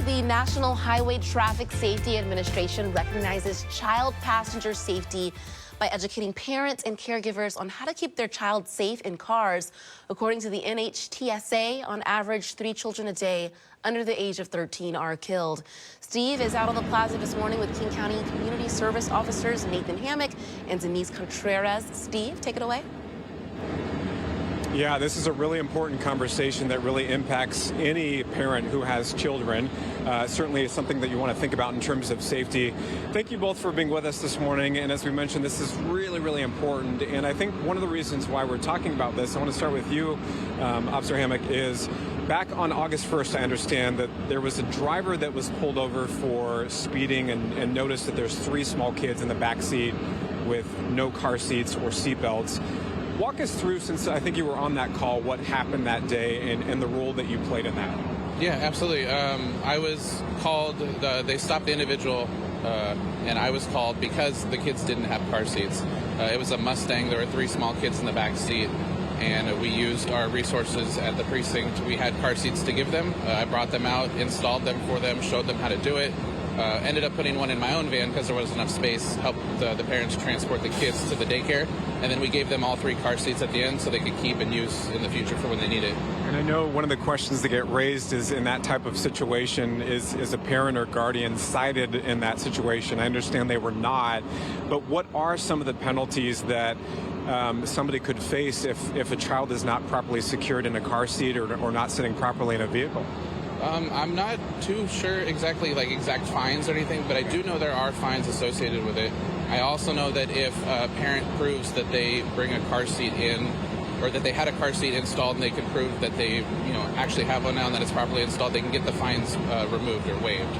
the National Highway Traffic Safety Administration recognizes child passenger safety by educating parents and caregivers on how to keep their child safe in cars. According to the NHTSA, on average, 3 children a day under the age of 13 are killed. Steve is out on the plaza this morning with King County Community Service Officers Nathan Hammock and Denise Contreras. Steve, take it away. Yeah, this is a really important conversation that really impacts any parent who has children. Certainly it's something that you want to think about in terms of safety. Thank you both for being with us this morning. And as we mentioned, this is really, really important. And I think one of the reasons why we're talking about this, I want to start with you, Officer Hammock, is back on August 1st, I understand that there was a driver that was pulled over for speeding and noticed that there's 3 small kids in the back seat with no car seats or seat belts. Walk us through, since I think you were on that call, what happened that day and the role that you played in that. Yeah, absolutely. I was called, they stopped the individual, and I was called because the kids didn't have car seats. It was a Mustang. There were 3 small kids in the back seat, and we used our resources at the precinct. We had car seats to give them. I brought them out, installed them for them, showed them how to do it. Ended up putting one in my own van because there wasn't enough space, helped the parents transport the kids to the daycare, and then we gave them all 3 car seats at the end so they could keep and use in the future for when they need it. And I know one of the questions that get raised is, in that type of situation, is a parent or guardian cited in that situation? I understand they were not, but what are some of the penalties that somebody could face if a child is not properly secured in a car seat or not sitting properly in a vehicle? I'm not too sure exactly, exact fines or anything, but I do know there are fines associated with it. I also know that if a parent proves that they bring a car seat in, or that they had a car seat installed and they can prove that they, actually have one now and that it's properly installed, they can get the fines removed or waived.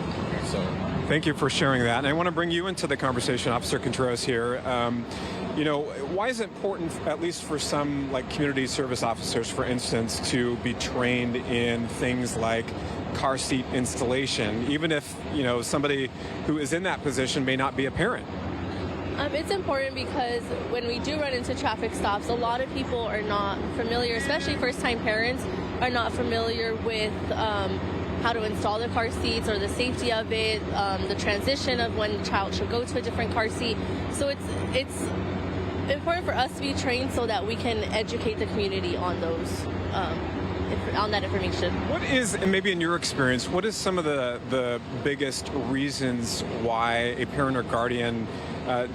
So. Thank you for sharing that. And I want to bring you into the conversation, Officer Contreras here. Why is it important, at least for some community service officers, for instance, to be trained in things like car seat installation, even if, somebody who is in that position may not be a parent? It's important because when we do run into traffic stops, a lot of people are not familiar, especially first-time parents, are not familiar with how to install the car seats or the safety of it, the transition of when the child should go to a different car seat. So it's important for us to be trained so that we can educate the community on those, on that information. What is, and maybe in your experience, what is some of the biggest reasons why a parent or guardian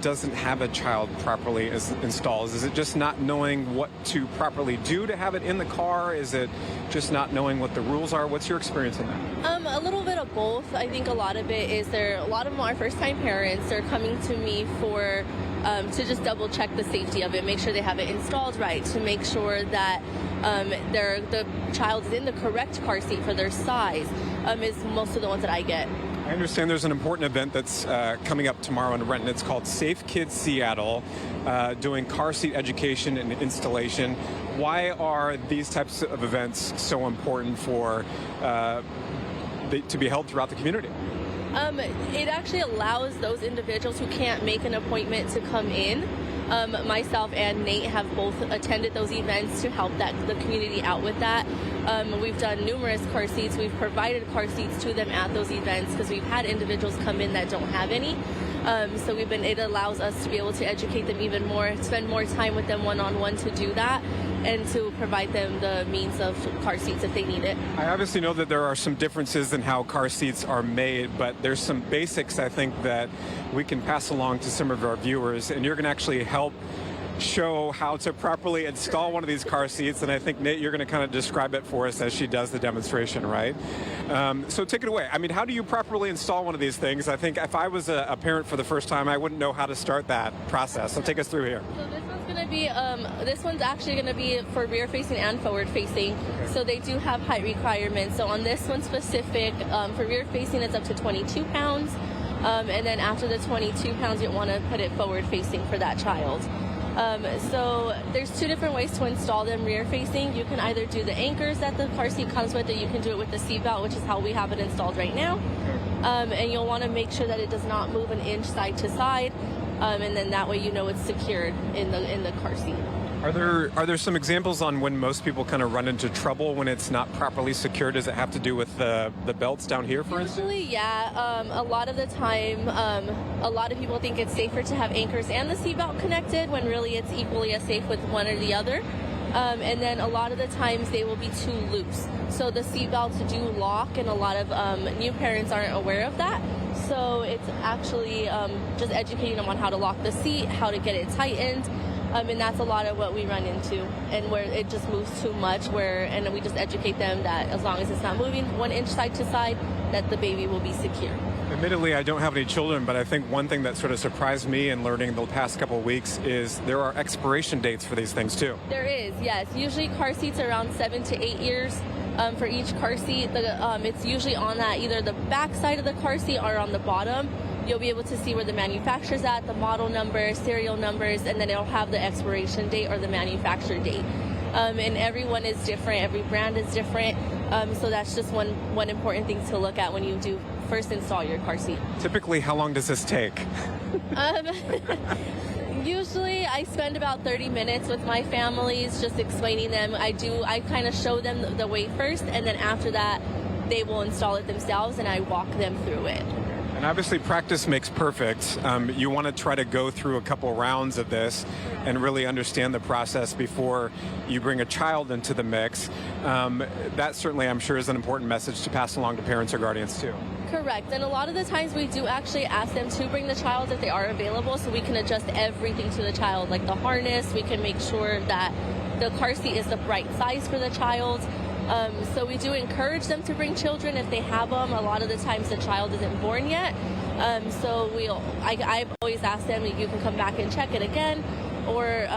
doesn't have a child properly installed? Is it just not knowing what to properly do to have it in the car? Is it just not knowing what the rules are? What's your experience in that? A little bit of both. I think a lot of it is a lot of them are first-time parents. They're coming to me for to just double check the safety of it, make sure they have it installed right, to make sure that the child is in the correct car seat for their size, is most of the ones that I get. I understand there's an important event that's coming up tomorrow in Renton. It's called Safe Kids Seattle, doing car seat education and installation. Why are these types of events so important for to be held throughout the community? It actually allows those individuals who can't make an appointment to come in. Myself and Nate have both attended those events to help the community out with that. We've done numerous car seats. We've provided car seats to them at those events because we've had individuals come in that don't have any. So it allows us to be able to educate them even more, spend more time with them one-on-one to do that, and to provide them the means of car seats if they need it. I obviously know that there are some differences in how car seats are made, but there's some basics I think that we can pass along to some of our viewers, and you're going to actually help show how to properly install one of these car seats, and I think, Nate, you're going to kind of describe it for us as she does the demonstration, right? So take it away. I mean, how do you properly install one of these things? I think if I was a parent for the first time, I wouldn't know how to start that process. So take us through here. So this one's going to be, this one's actually going to be for rear facing and forward facing. Okay. So they do have height requirements. So on this one specific, for rear facing, it's up to 22 pounds. And then after the 22 pounds, you want to put it forward facing for that child. So there's 2 different ways to install them rear facing. You can either do the anchors that the car seat comes with, or you can do it with the seat belt, which is how we have it installed right now. And you'll want to make sure that it does not move an inch side to side, and then that way you know it's secured in the car seat. Are there some examples on when most people kind of run into trouble when it's not properly secured? Does it have to do with the belts down here, for instance? Usually, yeah. A lot of the time, a lot of people think it's safer to have anchors and the seatbelt connected when really it's equally as safe with one or the other. And then a lot of the times they will be too loose. So the seatbelts do lock, and a lot of new parents aren't aware of that. So it's actually just educating them on how to lock the seat, how to get it tightened. And that's a lot of what we run into, and where it just moves too much, and we just educate them that as long as it's not moving 1 inch side to side, that the baby will be secure. Admittedly, I don't have any children, but I think one thing that sort of surprised me in learning the past couple of weeks is there are expiration dates for these things too. There is, yes. Usually car seats are around 7 to 8 years for each car seat. It's usually on that either the back side of the car seat or on the bottom. You'll be able to see where the manufacturer's at, the model number, serial numbers, and then it'll have the expiration date or the manufacturer date. And everyone is different, every brand is different. So that's just one important thing to look at when you do first install your car seat. Typically, how long does this take? Usually I spend about 30 minutes with my families just explaining them. I kind of show them the way first, and then after that they will install it themselves and I walk them through it. And obviously practice makes perfect. You want to try to go through a couple rounds of this and really understand the process before you bring a child into the mix. That certainly, I'm sure, is an important message to pass along to parents or guardians too. Correct. And a lot of the times we do actually ask them to bring the child if they are available, so we can adjust everything to the child, like the harness. We can make sure that the car seat is the right size for the child. So we do encourage them to bring children if they have them. A lot of the times the child isn't born yet. So I've always asked them if you can come back and check it again, or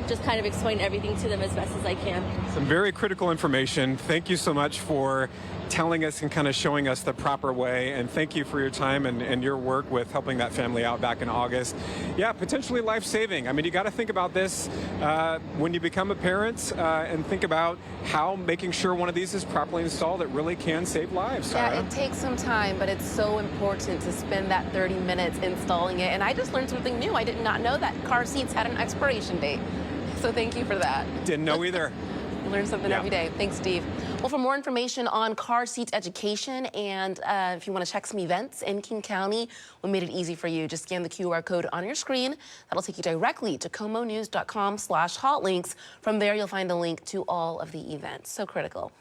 just kind of explain everything to them as best as I can. Some very critical information. Thank you so much for telling us and kind of showing us the proper way, and thank you for your time and your work with helping that family out back in August. Yeah, potentially life-saving. I mean, you got to think about this when you become a parent and think about how making sure one of these is properly installed. It really can save lives, Sarah. Yeah, it takes some time, but it's so important to spend that 30 minutes installing it. And I just learned something new. I did not know that car seats had an expiration date. So thank you for that. Didn't know either. Learn something every day. Thanks, Steve. Well, for more information on car seat education, and if you want to check some events in King County, we made it easy for you. Just scan the QR code on your screen. That'll take you directly to komonews.com/hotlinks. From there, you'll find a link to all of the events. So critical.